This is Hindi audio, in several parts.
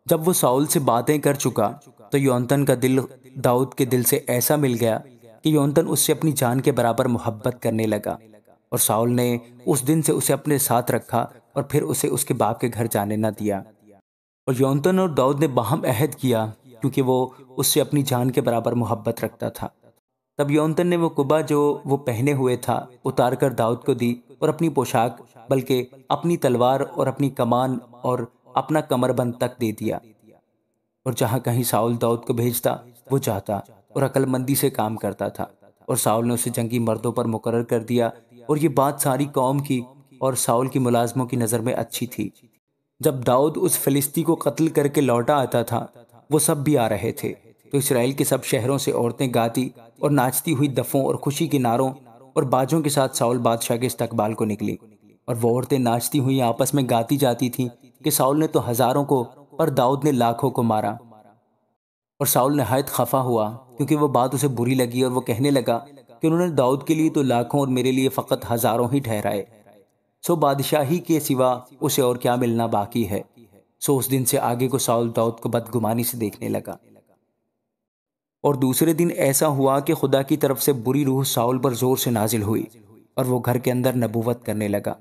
जब वो साउल से बातें कर चुका तो योनतन का दिल दाऊद के दिल से ऐसा मिल गया कि योनतन उससे अपनी जान के बराबर मोहब्बत करने लगा। और साउल ने उस दिन से उसे अपने साथ रखा और फिर उसे उसके बाप के घर जाने न दिया। और योनतन और दाऊद ने बाहम अहद किया क्योंकि वो उससे अपनी जान के बराबर मोहब्बत रखता था। तब योनतन ने वो कुबा जो वो पहने हुए था उतार कर दाऊद को दी और अपनी पोशाक बल्कि अपनी तलवार और अपनी कमान और अपना कमरबंद तक दे दिया। और जहाँ कहीं साउल दाऊद को भेजता वो जाता और अक्लमंदी से काम करता था। और साउल ने उसे जंगी मर्दों पर मुकर्रर कर दिया। और ये बात सारी कौम की और साउल की मुलाजमों की नज़र में अच्छी थी। जब दाऊद उस फिलिस्ती को कत्ल करके लौटा आता था वो सब भी आ रहे थे, तो इसराइल के सब शहरों से औरतें गाती और नाचती हुई दफों और खुशी के नारों और बाजों के साथ साउल बादशाह के इस्तकबाल को निकली। और वो औरतें नाचती हुई आपस में गाती जाती थीं कि साउल ने तो हजारों को और दाऊद ने लाखों को मारा। और साउल नहायत खफा हुआ क्योंकि वो बात उसे बुरी लगी और वो कहने लगा कि उन्होंने दाऊद के लिए तो लाखों और मेरे लिए फ़कत हजारों ही ठहराए। सो बादशाही के सिवा उसे और क्या मिलना बाकी है। सो उस दिन से आगे को साउल दाऊद को बदगुमानी से देखने लगा। और दूसरे दिन ऐसा हुआ कि खुदा की तरफ से बुरी रूह साउल पर जोर से नाजिल हुई और वो घर के अंदर नबूवत करने लगा।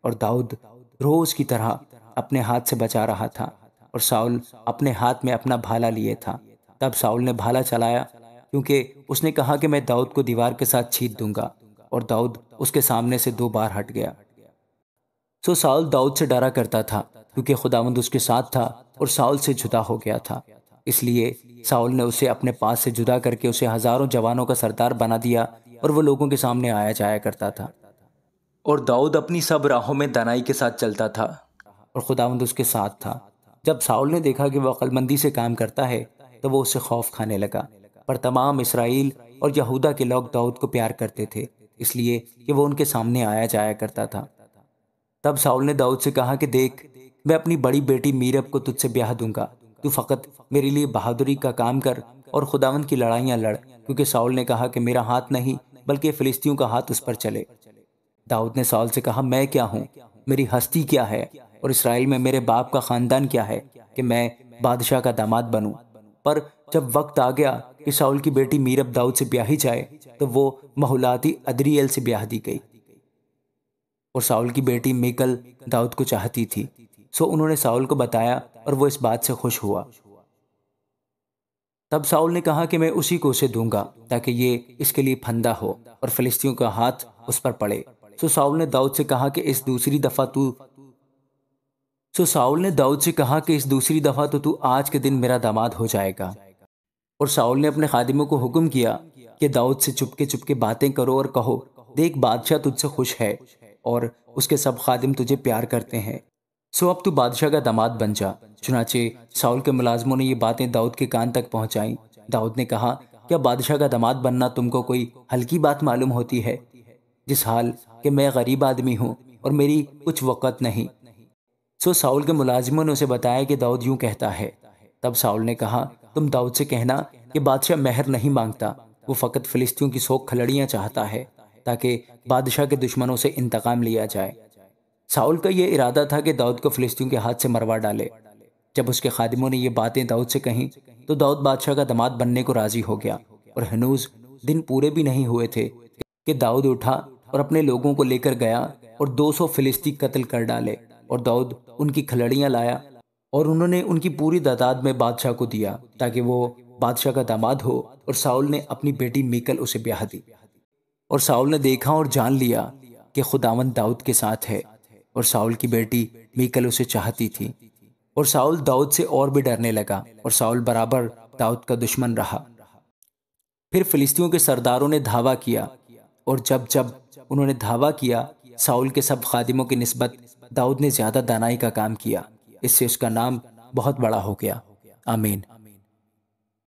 और दाऊद रोज की तरह अपने हाथ से बचा रहा था और साउल अपने हाथ में अपना भाला लिए था। तब साउल ने भाला चलाया क्योंकि उसने कहा कि मैं दाऊद को दीवार के साथ छींट दूंगा। और दाऊद उसके सामने से 2 बार हट गया। सो साउल दाऊद से डरा करता था क्योंकि खुदावंद उसके साथ था और साउल से जुदा हो गया था। इसलिए साउल ने उसे अपने पास से जुदा करके उसे हजारों जवानों का सरदार बना दिया और वो लोगों के सामने आया जाया करता था। और दाऊद अपनी सब राहों में दानाई के साथ चलता था और खुदावंद उसके साथ था। जब साउल ने देखा कि वह अक्लमंदी से काम करता है तो वो उससे खौफ खाने लगा। पर तमाम इसराइल और यहूदा के लोग दाऊद को प्यार करते थे इसलिए कि वो उनके सामने आया जाया करता था। तब साउल ने दाऊद से कहा कि देख, मैं अपनी बड़ी बेटी मीरब को तुझसे ब्याह दूंगा। तू फकत मेरे लिए बहादुरी का काम कर और खुदावंद की लड़ाइयाँ लड़, क्योंकि साउल ने कहा कि मेरा हाथ नहीं बल्कि फिलिस्तियों का हाथ उस पर चले। दाऊद ने साउल से कहा, मैं क्या हूँ, मेरी हस्ती क्या है और इसराइल में मेरे बाप का खानदान क्या है कि मैं बादशाह का दामाद बनूं। पर जब वक्त आ गया कि साउल की बेटी मीरब दाऊद से ब्याही जाए तो वो महुलाती अदरियल से ब्याह दी गई। और साउल की बेटी मीकल दाऊद को चाहती थी। सो उन्होंने साउल को बताया और वो इस बात से खुश हुआ। तब साउल ने कहा कि मैं उसी को उसे दूंगा ताकि ये इसके लिए फंदा हो और फिलिस्तियों का हाथ उस पर पड़े। सो साउल ने दाऊद से कहा कि इस दूसरी दफा तो तू आज के दिन मेरा दामाद हो जाएगा। और साउल ने अपने खादिमों को हुक्म किया कि दाऊद से चुपके चुपके बातें करो और कहो, देख बादशाह तुझसे खुश है और उसके सब खादिम तुझे प्यार करते हैं। सो अब तू बादशाह का दामाद बन जा। चुनाचे साउल के मुलाजमों ने ये बातें दाऊद के कान तक पहुंचाई। दाऊद ने कहा, क्या बादशाह का दामाद बनना तुमको कोई हल्की बात मालूम होती है, जिस हाल कि मैं गरीब आदमी हूँ और मेरी कुछ वक़्त नहीं। सो साउल के मुलाजिमों ने उसे बताया कि दाऊद यूं कहता है। तब साउल ने कहा, तुम दाऊद से कहना कि बादशाह मेहर नहीं मांगता, वो फ़कत फिलिस्तियों की 100 खलड़ियाँ चाहता है ताकि बादशाह के दुश्मनों से इंतकाम लिया जाए। साउल का यह इरादा था कि दाऊद को फिलिस्तियों के हाथ से मरवा डाले। जब उसके खादिमों ने ये बातें दाऊद से कहीं तो दाऊद बादशाह का दामाद बनने को राजी हो गया। और हनूज दिन पूरे भी नहीं हुए थे कि दाऊद उठा और अपने लोगों को लेकर गया और 200 फिलिस्ती कत्ल कर डाले। और दाऊद उनकी खलड़ियाँ लाया और उन्होंने उनकी पूरी तादाद में बादशाह को दिया ताकि वो बादशाह का दामाद हो। और साउल ने अपनी बेटी मीकल उसे ब्याह दी। और साउल ने देखा और जान लिया कि खुदावंद दाऊद के साथ है। और साउल की बेटी मीकल उसे चाहती थी। और साउल दाऊद से और भी डरने लगा और साउल बराबर दाऊद का दुश्मन रहा। फिर फिलिस्तियों के सरदारों ने धावा किया और जब जब उन्होंने धावा किया, साउल के सब खादिमों की निस्बत दाऊद ने ज्यादा दानाई का काम किया। इससे उसका नाम बहुत बड़ा हो गया। आमीन।